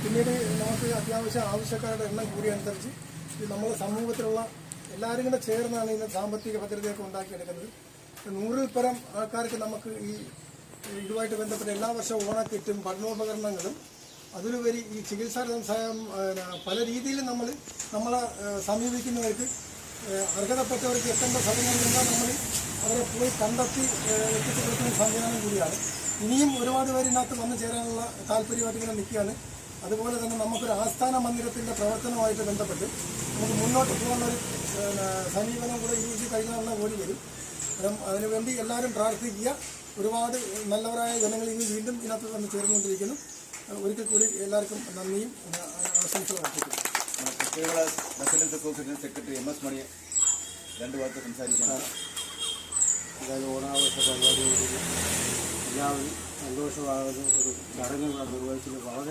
പിന്നീട് നമുക്ക് അത്യാവശ്യം ആവശ്യക്കാരുടെ എണ്ണം കൂടിയനുസരിച്ച് നമ്മുടെ സമൂഹത്തിലുള്ള എല്ലാവരും കൂടെ ചേർന്നാണ് ഇന്ന് സാമ്പത്തിക ഭദ്രതയൊക്കെ ഉണ്ടാക്കിയെടുക്കുന്നത്. 100-ൽ പരം ആൾക്കാർക്ക് നമുക്ക് ഇതുമായിട്ട് ബന്ധപ്പെട്ട എല്ലാ വർഷവും ഓണക്കിറ്റും പഠനോപകരണങ്ങളും അതിലുപരി ഈ ചികിത്സാ സഹായം പല രീതിയിലും നമ്മളെ സമീപിക്കുന്നവർക്ക് അർഹതപ്പെട്ടവർക്ക് എത്തേണ്ട സ്ഥലങ്ങളിലെല്ലാം നമ്മൾ അവരെ പോയി കണ്ടെത്തി എത്തിച്ചു കൊടുക്കുന്ന സംവിധാനം കൂടിയാണ്. ഇനിയും ഒരുപാട് പേര് ഇതിനകത്ത് വന്നു ചേരാനുള്ള താല്പര്യമായിട്ട് ഇങ്ങനെ നിൽക്കുകയാണ്. അതുപോലെ തന്നെ നമുക്കൊരു ആസ്ഥാന മന്ദിരത്തിൻ്റെ പ്രവർത്തനവുമായിട്ട് ബന്ധപ്പെട്ട് നമുക്ക് മുന്നോട്ട് പോകാനുള്ളൊരു സമീപനം കൂടെ യൂസ് കഴിഞ്ഞാൽ ഓടി വരും. അതിനുവേണ്ടി എല്ലാവരും പ്രാർത്ഥിക്കുക. ഒരുപാട് നല്ലവരായ ജനങ്ങൾ ഇനി വീണ്ടും ഇതിനകത്ത് വന്ന് ചേർന്നുകൊണ്ടിരിക്കുന്നു. ഒരിക്കൽ കൂടി എല്ലാവർക്കും നന്ദിയും ആശംസകളും അർപ്പിക്കുന്നു. സെക്രട്ടറി MS മണി 2 വാക്ക് സംസാരിക്കുകയാണ്. അതായത് ഓണാഘോഷ പരിപാടിയോട് എല്ലാവരും സന്തോഷമാകുന്ന ഒരു ചടങ്ങ് നിർവഹിച്ചത് വളരെ